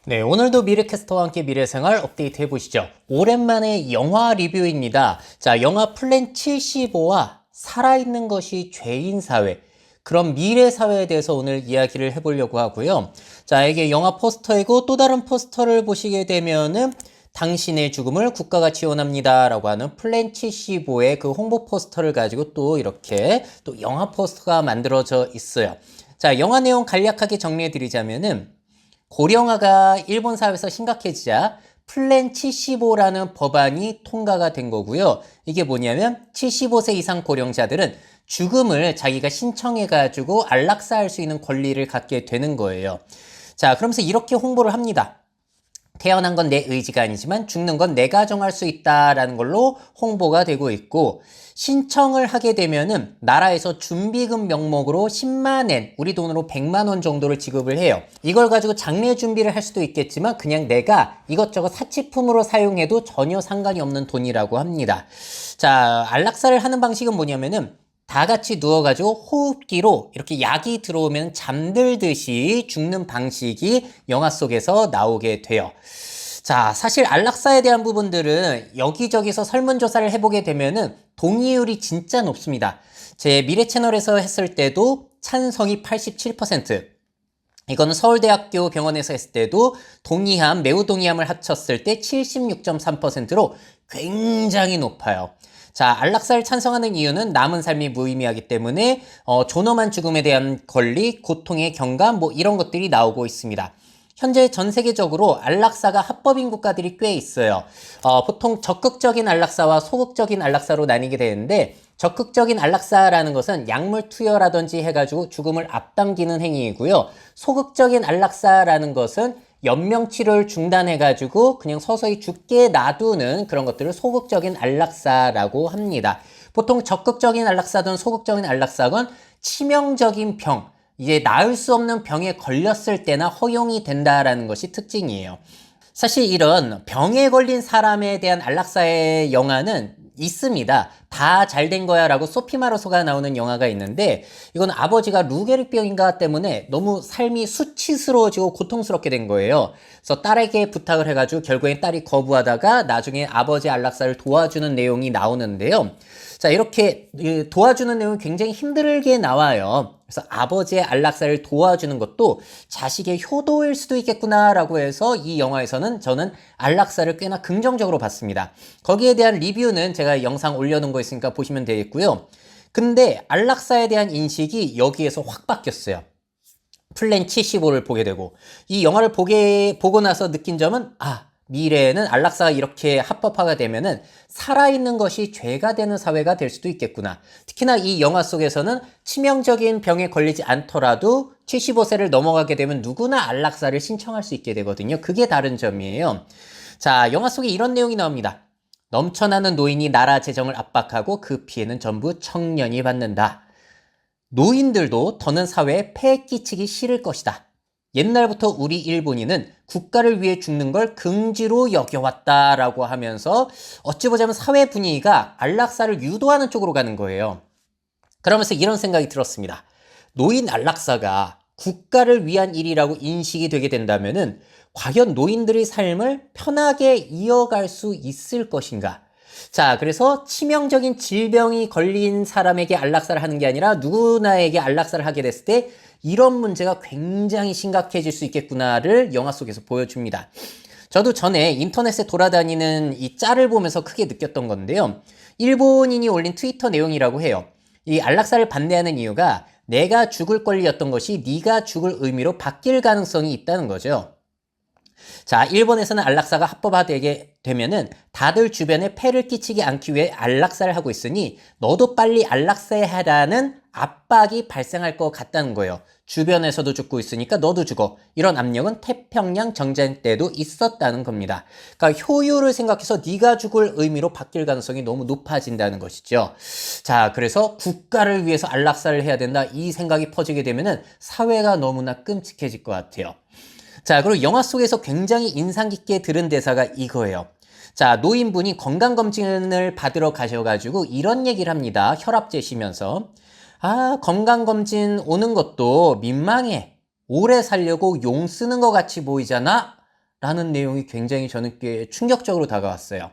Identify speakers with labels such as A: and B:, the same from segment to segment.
A: 네, 오늘도 미래캐스터와 함께 미래생활 업데이트 해보시죠. 오랜만에 영화 리뷰입니다. 자, 영화 플랜 75와 살아있는 것이 죄인 사회, 그런 미래 사회에 대해서 오늘 이야기를 해보려고 하고요. 자, 이게 영화 포스터이고 또 다른 포스터를 보시게 되면은 당신의 죽음을 국가가 지원합니다 라고 하는 플랜 75의 그 홍보 포스터를 가지고 또 이렇게 또 영화 포스터가 만들어져 있어요. 자, 영화 내용 간략하게 정리해 드리자면은 고령화가 일본 사회에서 심각해지자 플랜 75라는 법안이 통과가 된 거고요. 이게 뭐냐면 75세 이상 고령자들은 죽음을 자기가 신청해가지고 안락사할 수 있는 권리를 갖게 되는 거예요. 자, 그러면서 이렇게 홍보를 합니다. 태어난 건 내 의지가 아니지만 죽는 건 내가 정할 수 있다라는 걸로 홍보가 되고 있고, 신청을 하게 되면은 나라에서 준비금 명목으로 10만엔, 우리 돈으로 100만 원 정도를 지급을 해요. 이걸 가지고 장례 준비를 할 수도 있겠지만 그냥 내가 이것저것 사치품으로 사용해도 전혀 상관이 없는 돈이라고 합니다. 자, 안락사를 하는 방식은 뭐냐면은 다 같이 누워가지고 호흡기로 이렇게 약이 들어오면 잠들듯이 죽는 방식이 영화 속에서 나오게 돼요. 자, 사실 안락사에 대한 부분들은 여기저기서 설문조사를 해보게 되면은 동의율이 진짜 높습니다. 제 미래 채널에서 했을 때도 찬성이 87%, 이거는 서울대학교 병원에서 했을 때도 동의함, 매우 동의함을 합쳤을 때 76.3%로 굉장히 높아요. 자, 안락사를 찬성하는 이유는 남은 삶이 무의미하기 때문에 존엄한 죽음에 대한 권리, 고통의 경감, 뭐 이런 것들이 나오고 있습니다. 현재 전 세계적으로 안락사가 합법인 국가들이 꽤 있어요. 보통 적극적인 안락사와 소극적인 안락사로 나뉘게 되는데, 적극적인 안락사라는 것은 약물 투여라든지 해가지고 죽음을 앞당기는 행위이고요. 소극적인 안락사라는 것은 연명치료를 중단해가지고 그냥 서서히 죽게 놔두는 그런 것들을 소극적인 안락사라고 합니다. 보통 적극적인 안락사든 소극적인 안락사건 치명적인 병, 이제 나을 수 없는 병에 걸렸을 때나 허용이 된다라는 것이 특징이에요. 사실 이런 병에 걸린 사람에 대한 안락사의 영화는 있습니다. 다 잘 된 거야 라고 소피 마르소가 나오는 영화가 있는데, 이건 아버지가 루게릭병인가 때문에 너무 삶이 수치스러워지고 고통스럽게 된 거예요. 그래서 딸에게 부탁을 해가지고 결국엔 딸이 거부하다가 나중에 아버지 안락사를 도와주는 내용이 나오는데요. 자, 이렇게 도와주는 내용이 굉장히 힘들게 나와요. 그래서 아버지의 안락사를 도와주는 것도 자식의 효도일 수도 있겠구나라고 해서 이 영화에서는 저는 안락사를 꽤나 긍정적으로 봤습니다. 거기에 대한 리뷰는 제가 영상 올려놓은 거 있으니까 보시면 되겠고요. 근데 안락사에 대한 인식이 여기에서 확 바뀌었어요. 플랜 75를 보게 되고, 이 영화를 보고 나서 느낀 점은, 미래에는 안락사가 이렇게 합법화가 되면은 살아있는 것이 죄가 되는 사회가 될 수도 있겠구나. 특히나 이 영화 속에서는 치명적인 병에 걸리지 않더라도 75세를 넘어가게 되면 누구나 안락사를 신청할 수 있게 되거든요. 그게 다른 점이에요. 자, 영화 속에 이런 내용이 나옵니다. 넘쳐나는 노인이 나라 재정을 압박하고 그 피해는 전부 청년이 받는다. 노인들도 더는 사회에 폐해 끼치기 싫을 것이다. 옛날부터 우리 일본인은 국가를 위해 죽는 걸 긍지로 여겨왔다라고 하면서 어찌 보자면 사회 분위기가 안락사를 유도하는 쪽으로 가는 거예요. 그러면서 이런 생각이 들었습니다. 노인 안락사가 국가를 위한 일이라고 인식이 되게 된다면은 과연 노인들의 삶을 편하게 이어갈 수 있을 것인가? 자, 그래서 치명적인 질병이 걸린 사람에게 안락사를 하는 게 아니라 누구나에게 안락사를 하게 됐을 때 이런 문제가 굉장히 심각해질 수 있겠구나를 영화 속에서 보여줍니다. 저도 전에 인터넷에 돌아다니는 이 짤을 보면서 크게 느꼈던 건데요. 일본인이 올린 트위터 내용이라고 해요. 이 안락사를 반대하는 이유가 내가 죽을 권리였던 것이 네가 죽을 의미로 바뀔 가능성이 있다는 거죠. 자, 일본에서는 안락사가 합법화되게 되면은 다들 주변에 폐를 끼치지 않기 위해 안락사를 하고 있으니 너도 빨리 안락사해야 하라는 압박이 발생할 것 같다는 거예요. 주변에서도 죽고 있으니까 너도 죽어. 이런 압력은 태평양 정전 때도 있었다는 겁니다. 그러니까 효율을 생각해서 네가 죽을 의미로 바뀔 가능성이 너무 높아진다는 것이죠. 자, 그래서 국가를 위해서 안락사를 해야 된다. 이 생각이 퍼지게 되면은 사회가 너무나 끔찍해질 것 같아요. 자, 그리고 영화 속에서 굉장히 인상 깊게 들은 대사가 이거예요. 자, 노인분이 건강검진을 받으러 가셔가지고 이런 얘기를 합니다. 혈압 재시면서. 건강검진 오는 것도 민망해. 오래 살려고 용 쓰는 것 같이 보이잖아? 라는 내용이 굉장히 저는 꽤 충격적으로 다가왔어요.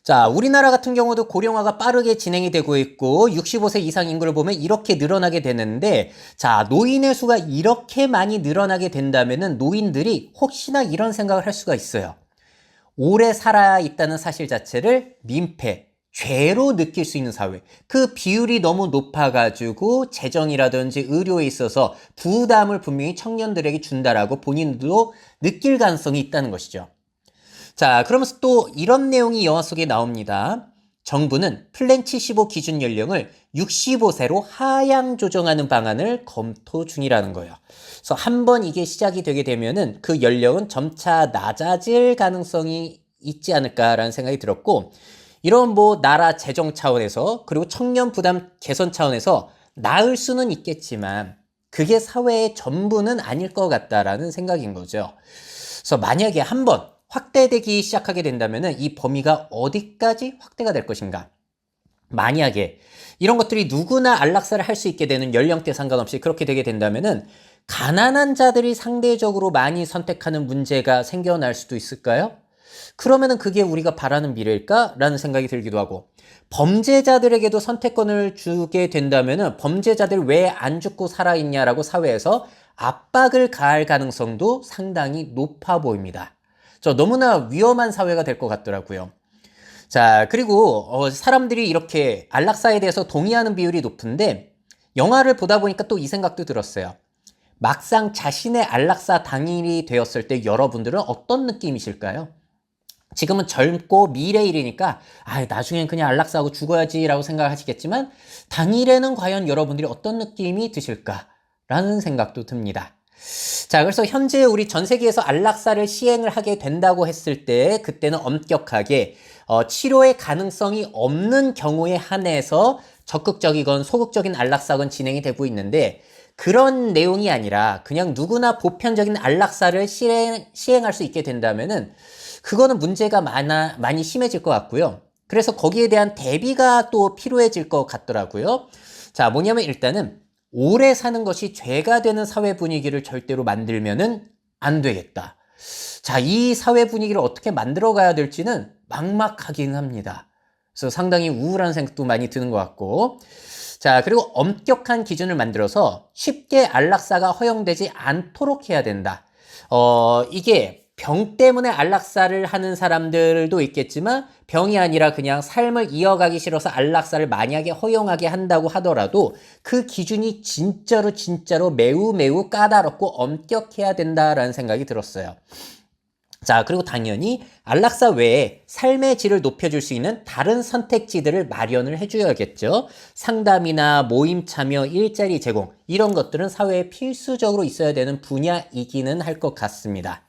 A: 자, 우리나라 같은 경우도 고령화가 빠르게 진행이 되고 있고 65세 이상 인구를 보면 이렇게 늘어나게 되는데, 자, 노인의 수가 이렇게 많이 늘어나게 된다면은 노인들이 혹시나 이런 생각을 할 수가 있어요. 오래 살아 있다는 사실 자체를 민폐, 죄로 느낄 수 있는 사회. 그 비율이 너무 높아가지고 재정이라든지 의료에 있어서 부담을 분명히 청년들에게 준다라고 본인도 느낄 가능성이 있다는 것이죠. 자, 그러면서 또 이런 내용이 영화 속에 나옵니다. 정부는 플랜 75 기준 연령을 65세로 하향 조정하는 방안을 검토 중이라는 거예요. 그래서 한번 이게 시작이 되게 되면은 그 연령은 점차 낮아질 가능성이 있지 않을까라는 생각이 들었고, 이런 뭐 나라 재정 차원에서 그리고 청년 부담 개선 차원에서 나을 수는 있겠지만 그게 사회의 전부는 아닐 것 같다라는 생각인 거죠. 그래서 만약에 한번 확대되기 시작하게 된다면 이 범위가 어디까지 확대가 될 것인가? 만약에 이런 것들이 누구나 안락사를 할 수 있게 되는 연령대 상관없이 그렇게 되게 된다면 가난한 자들이 상대적으로 많이 선택하는 문제가 생겨날 수도 있을까요? 그러면은 그게 우리가 바라는 미래일까? 라는 생각이 들기도 하고, 범죄자들에게도 선택권을 주게 된다면은 범죄자들 왜 안 죽고 살아있냐라고 사회에서 압박을 가할 가능성도 상당히 높아 보입니다. 너무나 위험한 사회가 될 것 같더라고요. 자, 그리고 사람들이 이렇게 안락사에 대해서 동의하는 비율이 높은데 영화를 보다 보니까 또 이 생각도 들었어요. 막상 자신의 안락사 당일이 되었을 때 여러분들은 어떤 느낌이실까요? 지금은 젊고 미래일이니까 나중엔 그냥 안락사하고 죽어야지라고 생각하시겠지만 당일에는 과연 여러분들이 어떤 느낌이 드실까라는 생각도 듭니다. 자, 그래서 현재 우리 전 세계에서 안락사를 시행을 하게 된다고 했을 때 그때는 엄격하게 치료의 가능성이 없는 경우에 한해서 적극적이건 소극적인 안락사건 진행이 되고 있는데, 그런 내용이 아니라 그냥 누구나 보편적인 안락사를 시행할 수 있게 된다면은 그거는 문제가 많이 심해질 것 같고요. 그래서 거기에 대한 대비가 또 필요해질 것 같더라고요. 자, 뭐냐면 일단은 오래 사는 것이 죄가 되는 사회 분위기를 절대로 만들면은 안 되겠다. 자, 이 사회 분위기를 어떻게 만들어 가야 될지는 막막하긴 합니다. 그래서 상당히 우울한 생각도 많이 드는 것 같고, 자, 그리고 엄격한 기준을 만들어서 쉽게 안락사가 허용되지 않도록 해야 된다. 이게 병 때문에 안락사를 하는 사람들도 있겠지만 병이 아니라 그냥 삶을 이어가기 싫어서 안락사를 만약에 허용하게 한다고 하더라도 그 기준이 진짜로 매우 까다롭고 엄격해야 된다라는 생각이 들었어요. 자, 그리고 당연히 안락사 외에 삶의 질을 높여줄 수 있는 다른 선택지들을 마련을 해줘야겠죠. 상담이나 모임 참여, 일자리 제공, 이런 것들은 사회에 필수적으로 있어야 되는 분야이기는 할 것 같습니다.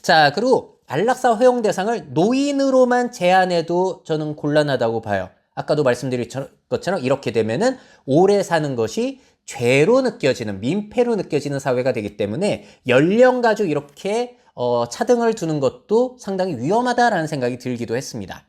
A: 자, 그리고 안락사 허용 대상을 노인으로만 제한해도 저는 곤란하다고 봐요. 아까도 말씀드린 것처럼 이렇게 되면은 오래 사는 것이 죄로 느껴지는, 민폐로 느껴지는 사회가 되기 때문에 연령 가지고 이렇게 차등을 두는 것도 상당히 위험하다라는 생각이 들기도 했습니다.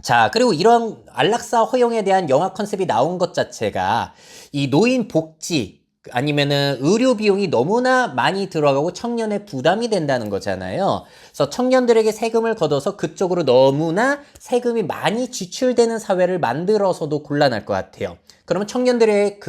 A: 자, 그리고 이런 안락사 허용에 대한 영화 컨셉이 나온 것 자체가 이 노인 복지 아니면은 의료 비용이 너무나 많이 들어가고 청년의 부담이 된다는 거잖아요. 그래서 청년들에게 세금을 걷어서 그쪽으로 너무나 세금이 많이 지출되는 사회를 만들어서도 곤란할 것 같아요. 그러면 청년들의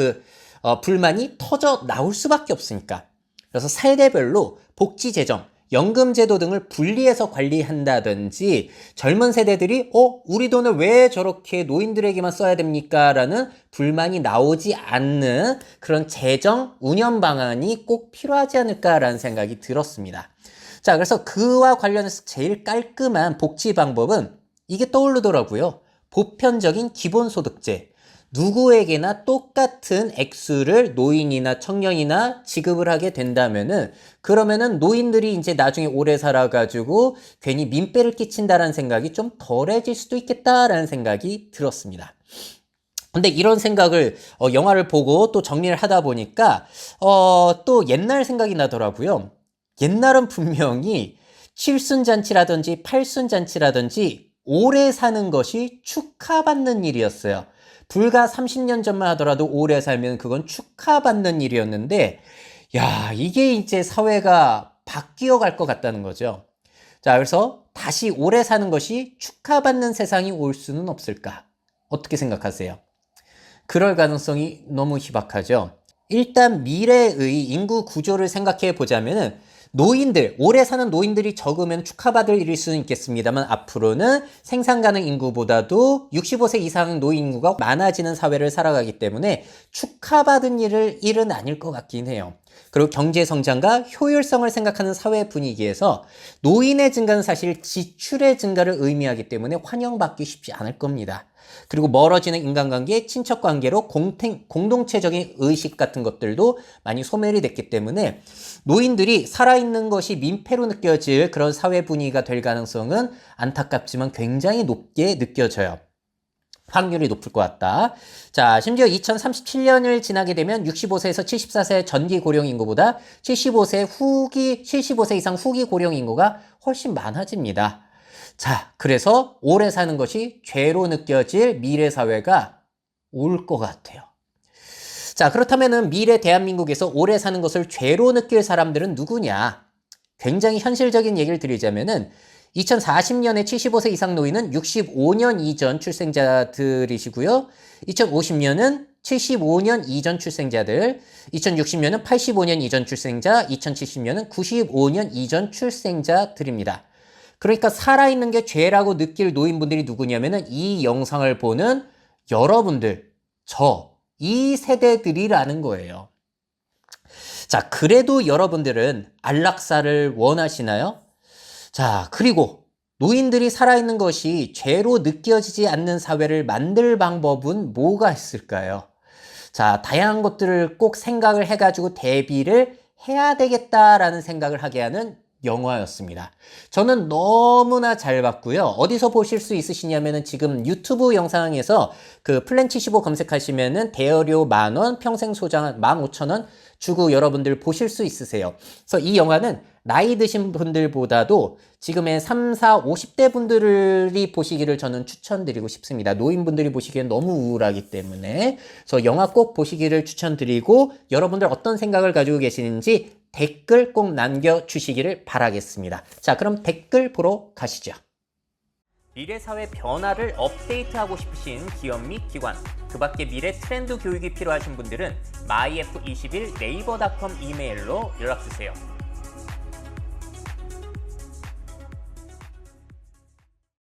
A: 불만이 터져 나올 수밖에 없으니까. 그래서 세대별로 복지 재정, 연금 제도 등을 분리해서 관리한다든지, 젊은 세대들이 우리 돈을 왜 저렇게 노인들에게만 써야 됩니까? 라는 불만이 나오지 않는 그런 재정 운영 방안이 꼭 필요하지 않을까라는 생각이 들었습니다. 자, 그래서 그와 관련해서 제일 깔끔한 복지 방법은 이게 떠오르더라고요. 보편적인 기본소득제. 누구에게나 똑같은 액수를 노인이나 청년이나 지급을 하게 된다면은, 그러면은 노인들이 이제 나중에 오래 살아가지고 괜히 민폐를 끼친다라는 생각이 좀 덜해질 수도 있겠다라는 생각이 들었습니다. 근데 이런 생각을 영화를 보고 또 정리를 하다 보니까 또 옛날 생각이 나더라고요. 옛날은 분명히 칠순잔치라든지 팔순잔치라든지 오래 사는 것이 축하받는 일이었어요. 불과 30년 전만 하더라도 오래 살면 그건 축하받는 일이었는데, 야, 이게 이제 사회가 바뀌어 갈 것 같다는 거죠. 자, 그래서 다시 오래 사는 것이 축하받는 세상이 올 수는 없을까? 어떻게 생각하세요? 그럴 가능성이 너무 희박하죠. 일단 미래의 인구 구조를 생각해 보자면은 노인들, 오래 사는 노인들이 적으면 축하받을 일일 수는 있겠습니다만 앞으로는 생산 가능 인구보다도 65세 이상 노인 인구가 많아지는 사회를 살아가기 때문에 축하받은 일은 아닐 것 같긴 해요. 그리고 경제 성장과 효율성을 생각하는 사회 분위기에서 노인의 증가는 사실 지출의 증가를 의미하기 때문에 환영받기 쉽지 않을 겁니다. 그리고 멀어지는 인간관계, 친척관계로 공동체적인 의식 같은 것들도 많이 소멸이 됐기 때문에 노인들이 살아있는 것이 민폐로 느껴질 그런 사회 분위기가 될 가능성은 안타깝지만 굉장히 높게 느껴져요. 확률이 높을 것 같다. 자, 심지어 2037년을 지나게 되면 65세에서 74세 전기 고령 인구보다 75세 이상 후기 고령 인구가 훨씬 많아집니다. 자, 그래서 오래 사는 것이 죄로 느껴질 미래 사회가 올 것 같아요. 자, 그렇다면은 미래 대한민국에서 오래 사는 것을 죄로 느낄 사람들은 누구냐? 굉장히 현실적인 얘기를 드리자면은 2040년에 75세 이상 노인은 65년 이전 출생자들이시고요. 2050년은 75년 이전 출생자들, 2060년은 85년 이전 출생자, 2070년은 95년 이전 출생자들입니다. 그러니까 살아있는 게 죄라고 느낄 노인분들이 누구냐면은 이 영상을 보는 여러분들, 이 세대들이라는 거예요. 자, 그래도 여러분들은 안락사를 원하시나요? 자, 그리고 노인들이 살아있는 것이 죄로 느껴지지 않는 사회를 만들 방법은 뭐가 있을까요? 자, 다양한 것들을 꼭 생각을 해가지고 대비를 해야 되겠다라는 생각을 하게 하는 영화였습니다. 저는 너무나 잘 봤고요. 어디서 보실 수 있으시냐면은 지금 유튜브 영상에서 그 플랜 75 검색하시면은 대여료 10,000원, 평생 소장 15,000원 주고 여러분들 보실 수 있으세요. 그래서 이 영화는 나이 드신 분들보다도 지금의 3, 4, 50대 분들이 보시기를 저는 추천드리고 싶습니다. 노인분들이 보시기엔 너무 우울하기 때문에. 그래서 영화 꼭 보시기를 추천드리고 여러분들 어떤 생각을 가지고 계시는지 댓글 꼭 남겨주시기를 바라겠습니다. 자, 그럼 댓글 보러 가시죠. 미래사회 변화를 업데이트하고 싶으신 기업 및 기관, 그 밖에 미래 트렌드 교육이 필요하신 분들은 myf21 네이버닷컴 이메일로 연락주세요.